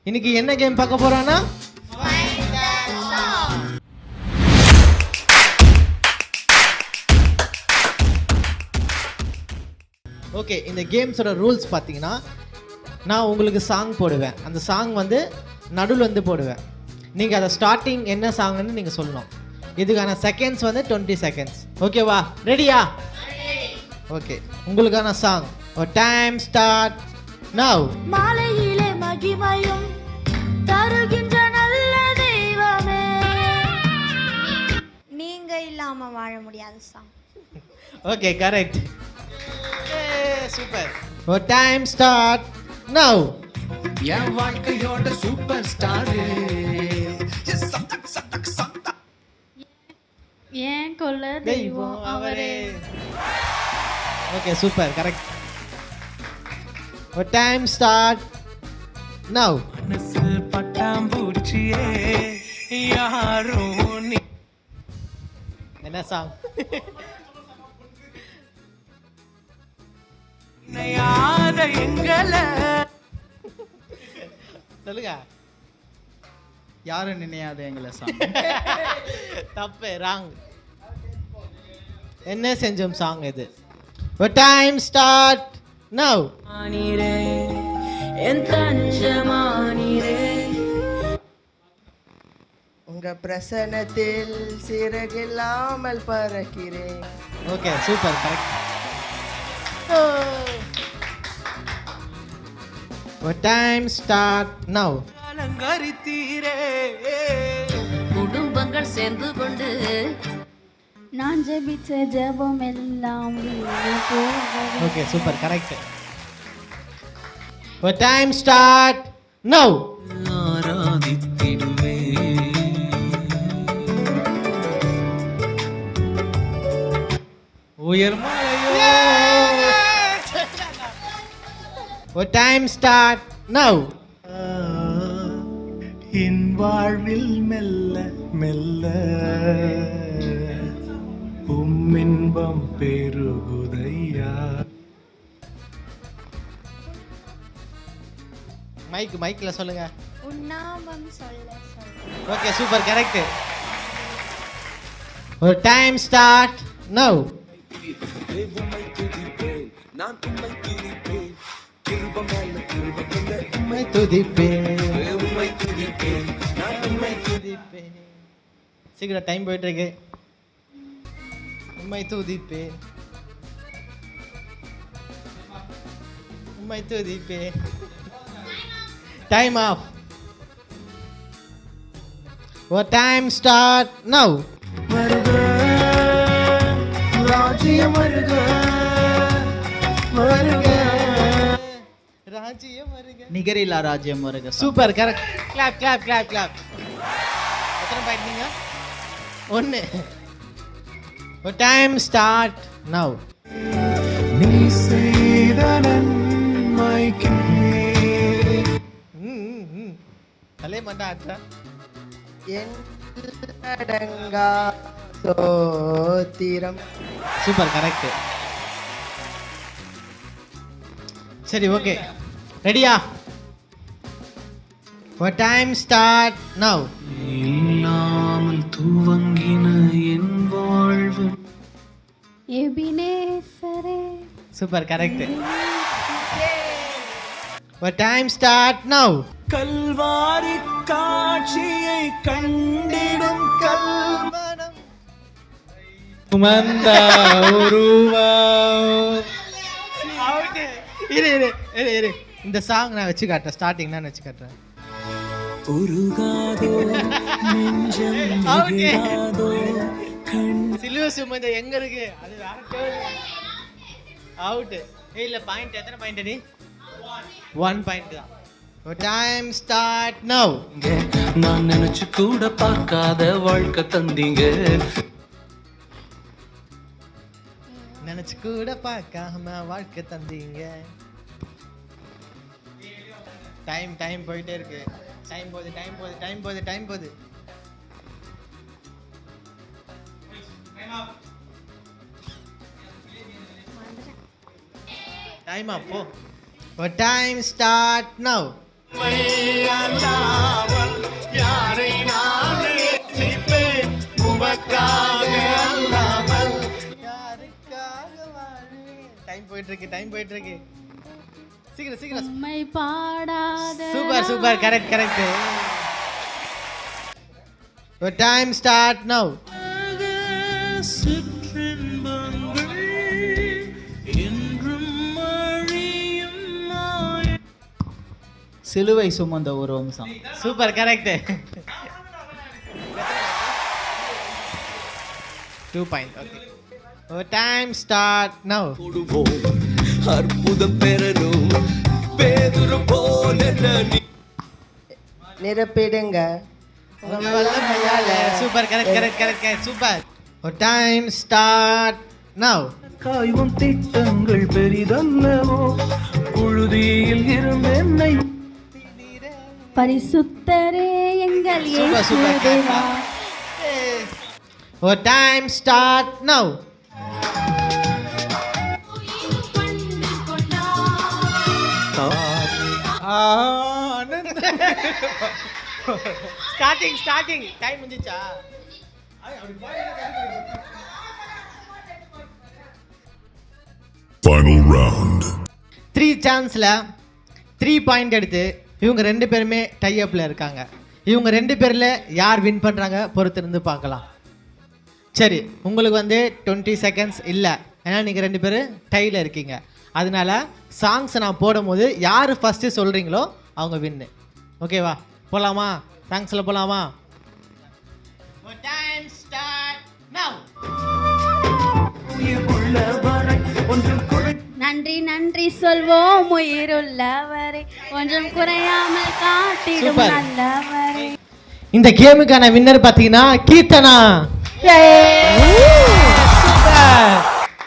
இன்னைக்கு என்ன கேம் பார்க்க போறோம்னா ஓகே. இந்த கேம்ஸோட ரூல்ஸ் பார்த்தீங்கன்னா, நான் உங்களுக்கு சாங் போடுவேன். அந்த சாங் வந்து நடுவில் வந்து போடுவேன். நீங்கள் அதை ஸ்டார்டிங் என்ன சாங்னு நீங்கள் சொல்லணும். இதுக்கான செகண்ட்ஸ் வந்து 20 செகண்ட்ஸ். ஓகேவா? ரெடியா? ஓகே. உங்களுக்கான சாங் டைம் ஸ்டார்ட் நவ். மாலையிலே மகிமையும் தருகின்ற நல்ல தெய்வமே, நீங்க இல்லாம வாழ முடியாது song. Okay, correct. Super. Time start now. என் வாழ்க்கையோட சூப்பர் ஸ்டார் ஏன் கொல்ல தெய்வம் அவரே. Okay, super, correct. Time start now. மனசு பட்டாம்பூச்சியே யாரும் நீ. என்ன சாங்? யார எங்களை சொல்லுங்க. யாரும் நினையாத எங்களை சாங். தப்பு, ராங். என்ன செஞ்சோம் சாங் இது. Time start now. உங்க பிரசனத்தில் சிறகில்லாமல் பறக்கிறேன். Okay, super, correct. Time start now. அலங்கரித்தீரே குடும்பங்கள் சேர்ந்து கொண்டு நான் ஜெபிச்ச ஜெபம் எல்லாம் வீணா போகவே. Okay, super, correct. Time start now. ஆராதித்திடுவே உயர் மலையோ. Time start now. என் வாழ்வில் மெல்ல மெல்ல உம்மின்பம் பெருகுதையா. மைக்ல சொல்லுங்க. உன்னாமம் சொல்ல சொல்ல. Okay, super, correct. Time start now. உம்மை துதிப்பேன். சீக்கிரம், டைம் போயிட்டு இருக்கு. உம்மை துதிப்பேன், உம்மை துதிப்பேன். Time off. Time start now. வருக ராஜ்யம் வருக வருக ராஜ்யம் வருக. நிகரில்லா ராஜ்யம் வருக. Super, correct. Clap clap clap clap. எத்தனை பாயிண்ட் நீங்க? 1. Time start now. நீ செய்த நன்மைக்கு தலை மண்டா ஆற்றா. என் அடங்கா சோத்திரம். Super, correct. சரி, ஓகே. ரெடியா? Time start now. இல்லாமல் துவங்கின என் வாழ்வு எபினேசரே. Super, correct. Time start now. Calvary காட்சியை கண்டிடும் கல்வனம் சுமந்த உருவா. இரு இரு இரு இரு இந்த சாங் நான் வச்சு காட்டுறேன். ஸ்டார்டிங் நான் வச்சு காட்டுறேன். உருகாதோ நெஞ்சம் Okay. விடாதோ கண் சிலுவை சுமந்த எங்க இருக்கு? அது அவுட். இல்ல, பாயிண்ட். எத்தனை பாயிண்ட் நீ? 1 பாயிண்ட் தான். Time start now. நான் நினைச்சு கூட பார்க்காத வாழ்க்கை தந்தீங்க. நினைச்சு கூட பார்க்காம வாழ்க்கை தந்தீங்க. டைம் போயிட்டே இருக்கு. டைம் போகுது. Time off. Time start now. Time போயிட்டு இருக்கு சீக்கிரம் உம்மை பாடாத super correct your time start now சிலுவை சுமந்த ஒரு வம்சம். Super correct 2 point okay your time start now அற்புதம் பெறணும் பேதுரு போல நிரப்பிடுங்க உங்க வல்லமையால super correct super your time start now காயும் திட்டங்கள் பெரிதல்லவோ புழுதியில் இருந்து என்னை பரிசுத்தரே எங்கள் இயேசு super Deva. your time start now starting time முடிஞ்சா Final round. 3 சான்ஸ்ல 3 பாயிண்ட் எடுத்து இவங்க 2 பேருமே டை அப்ல இருக்காங்க. இவங்க 2 பேர்ல யார் வின் பண்றாங்க பொறுத்திருந்து பார்க்கலாம். சரி, உங்களுக்கு வந்து 20 செகண்ட்ஸ் இல்லை, ஏன்னா நீங்கள் 2 பேரும் டையில் இருக்கீங்க. அதனால சாங்ஸ் நான் போடும்போது யார் ஃபஸ்ட்டு சொல்கிறீங்களோ அவங்க வின்னு. ஓகேவா? போகலாமா? சாங்ஸில் போகலாமா? நன்றி சொல்வோம் உயிருள்ளவரை ஒன்றும் குறையாமல் காட்டிடும் Super. நல்லவரை. இந்த கேமுக்கான வின்னர் பார்த்தீங்கன்னா கீர்த்தனா. சூப்பர்.